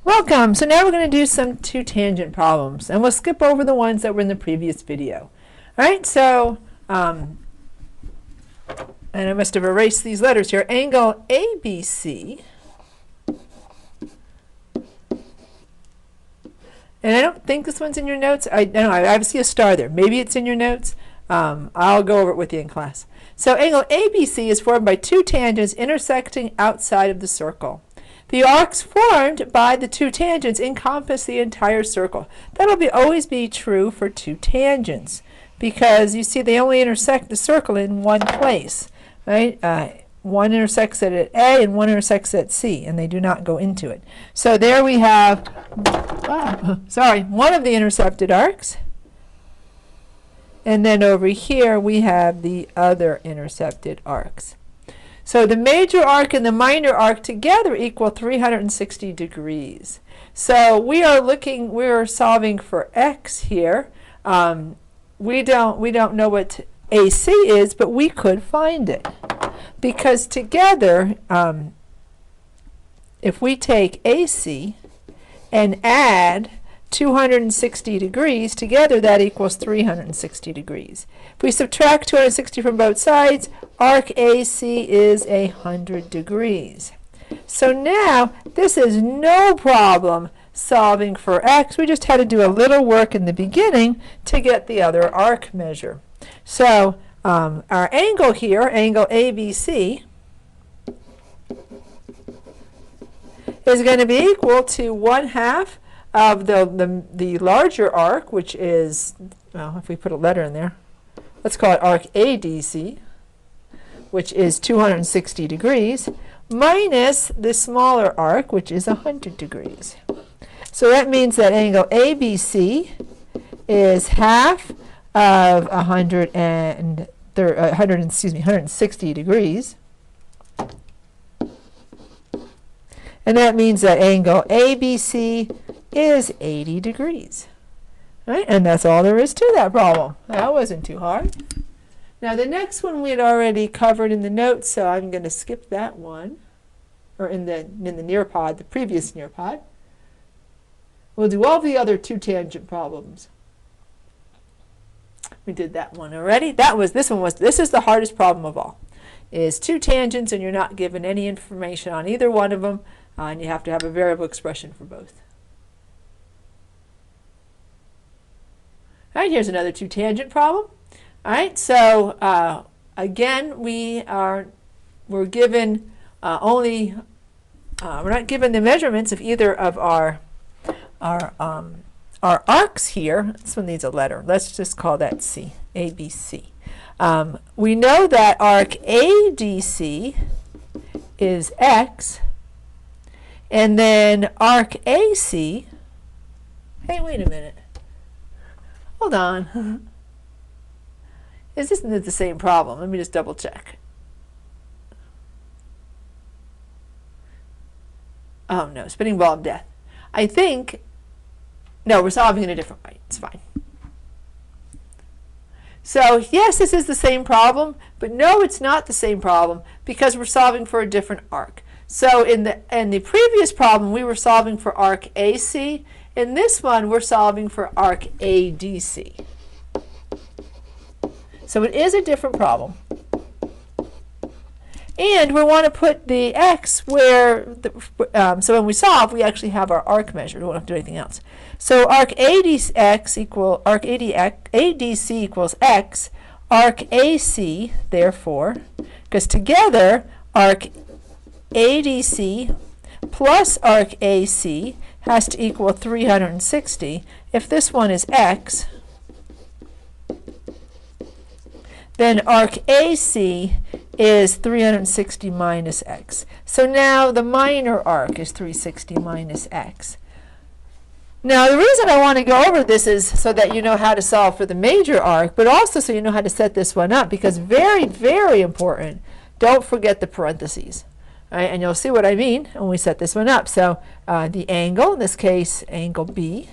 Welcome. So now we're going to do some two tangent problems, and we'll skip over the ones that were in the previous video. All right, so, and I must have erased these letters here. Angle ABC, and I don't think this one's in your notes. I don't know, I see a star there. Maybe it's in your notes. I'll go over it with you in class. So angle ABC is formed by two tangents intersecting outside of the circle. The arcs formed by the two tangents encompass the entire circle. That'll always be true for two tangents because you see they only intersect the circle in one place, right? One intersects at A and one intersects at C, and they do not go into it. So there we have, one of the intercepted arcs. And then over here we have the other intercepted arcs. So the major arc and the minor arc together equal 360 degrees. So we're solving for x here. We don't know what AC is, but we could find it. Because together, if we take AC and add 260 degrees, together that equals 360 degrees. If we subtract 260 from both sides, arc AC is 100 degrees. So now this is no problem solving for x. We just had to do a little work in the beginning to get the other arc measure. So our angle here, angle ABC, is going to be equal to 1/2 of the larger arc, which is, well, if we put a letter in there, let's call it arc ADC, which is 260 degrees, minus the smaller arc, which is 100 degrees. So that means that angle ABC is half of 160 degrees. And that means that angle ABC is 80 degrees. Right? And that's all there is to that problem. That wasn't too hard. Now the next one we had already covered in the notes, so I'm going to skip that one, or in the Nearpod, the previous Nearpod. We'll do all the other two tangent problems. We did that one already. This is the hardest problem of all. Is two tangents and you're not given any information on either one of them, and you have to have a variable expression for both. All right, here's another two tangent problem. All right, so again, we're given we're not given the measurements of either of our arcs here. This one needs a letter. Let's just call that C, ABC. We know that arc ADC is x, and then arc AC, hey, wait a minute. Hold on. Isn't it the same problem? Let me just double check. Oh no, spinning ball of death. I think, no, we're solving in a different way. It's fine. So yes, this is the same problem, but no, it's not the same problem because we're solving for a different arc. So in the previous problem, we were solving for arc AC. In this one, we're solving for arc ADC. So it is a different problem. And we want to put the x where, so when we solve, we actually have our arc measured. We don't have to do anything else. So arc ADC equals x, arc AC, therefore, because together, arc ADC plus arc AC has to equal 360. If this one is x, then arc AC is 360 minus x. So now the minor arc is 360 minus x. Now the reason I want to go over this is so that you know how to solve for the major arc, but also so you know how to set this one up, because very, very important, don't forget the parentheses. All right, and you'll see what I mean when we set this one up. So the angle, in this case angle B,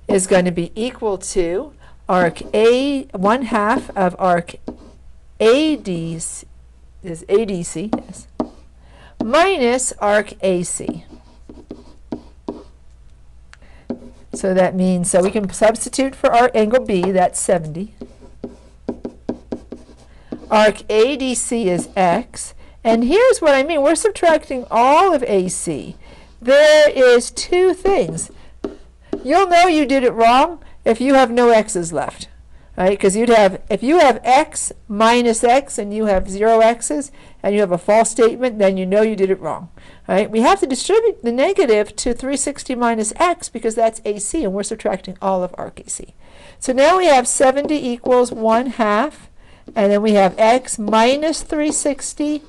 is going to be equal to arc A, 1/2 of arc ADC, is ADC, yes, minus arc AC. So that means, so we can substitute for our angle B, that's 70. Arc ADC is X. And here's what I mean. We're subtracting all of AC. There is two things. You'll know you did it wrong if you have no x's left. Right? Because you'd have, if you have x minus x and you have 0 x's and you have a false statement, then you know you did it wrong. Right? We have to distribute the negative to 360 minus x because that's AC and we're subtracting all of arc AC. So now we have 70 equals 1/2, and then we have x minus 360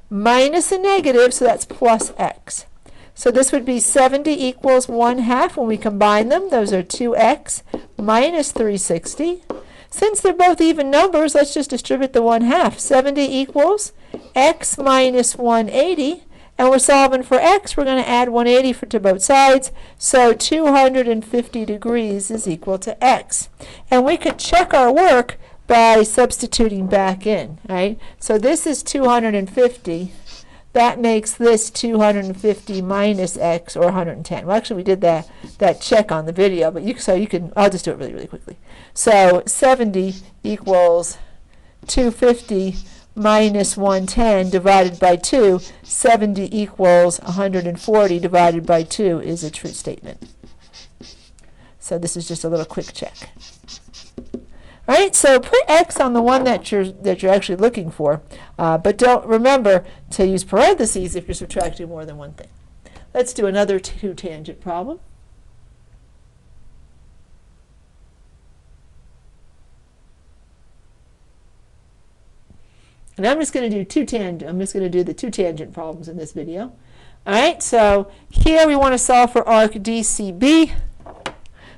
minus a negative, so that's plus x. So this would be 70 equals 1/2 when we combine them. Those are 2x minus 360. Since they're both even numbers, let's just distribute the 1/2. 70 equals x minus 180. And we're solving for x. We're going to add 180 to both sides. So 250 degrees is equal to x. And we could check our work by substituting back in, right? So this is 250. That makes this 250 minus x, or 110. Well, actually, we did that check on the video, but I'll just do it really, really quickly. So 70 equals 250 minus 110 divided by 2. 70 equals 140 divided by 2 is a true statement. So this is just a little quick check. All right, so put x on the one that you're actually looking for, but don't remember to use parentheses if you're subtracting more than one thing. Let's do another two-tangent problem. And I'm just going to do the two tangent problems in this video. All right, so here we want to solve for arc DCB.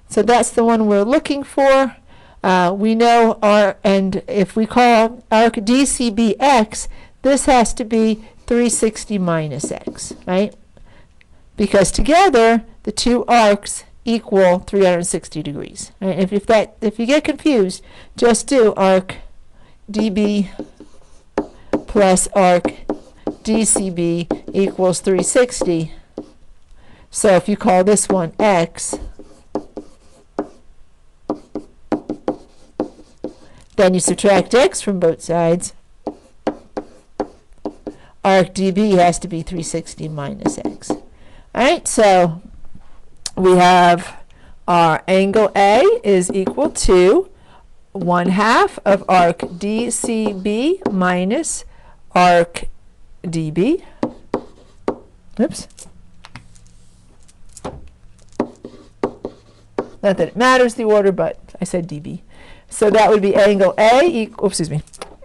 So that's the one we're looking for. We know and if we call arc DCB x, this has to be 360 minus x, right? Because together the two arcs equal 360 degrees. Right? If you get confused, just do arc DB plus arc DCB equals 360. So if you call this one x, then you subtract x from both sides. Arc DB has to be 360 minus x. All right, so we have our angle A is equal to 1/2 of arc DCB minus arc DB. Oops. Not that it matters the order, but I said DB. So that would be angle A,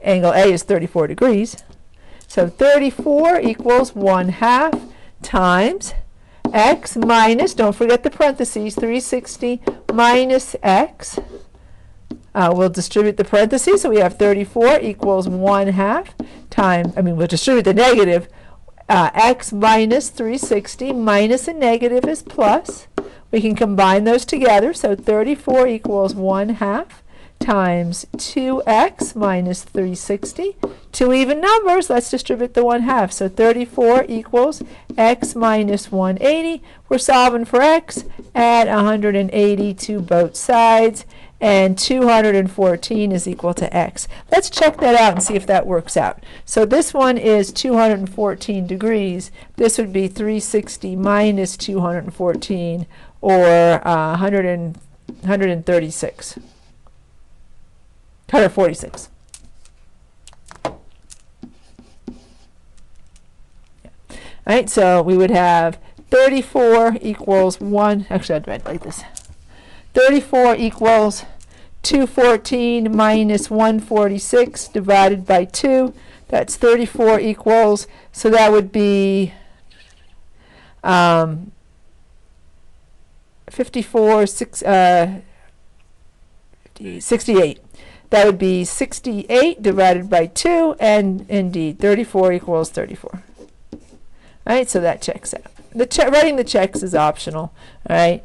angle A is 34 degrees. So 34 equals 1/2 times x minus, don't forget the parentheses, 360 minus x. We'll distribute the parentheses, so we have 34 equals 1/2 times, we'll distribute the negative, x minus 360 minus a negative is plus. We can combine those together, so 34 equals 1/2 times 2x minus 360. Two even numbers, let's distribute the 1/2. So 34 equals x minus 180. We're solving for x, add 180 to both sides, and 214 is equal to x. Let's check that out and see if that works out. So this one is 214 degrees. This would be 360 minus 214, or 136. 146. All right, so we would have 34 equals 1. Actually, I'd write like this. 34 equals 214 minus 146 divided by 2. That's 34 equals, so that would be 68. That would be 68 divided by 2, and indeed 34 equals 34. All right, so that checks out. Writing the checks is optional. All right,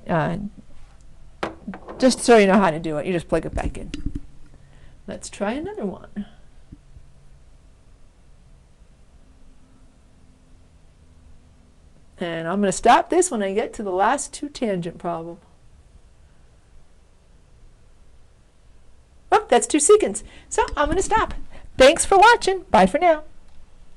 just so you know how to do it, you just plug it back in. Let's try another one. And I'm going to stop this when I get to the last two tangent problem. that's 2 seconds. So I'm going to stop. Thanks for watching. Bye for now.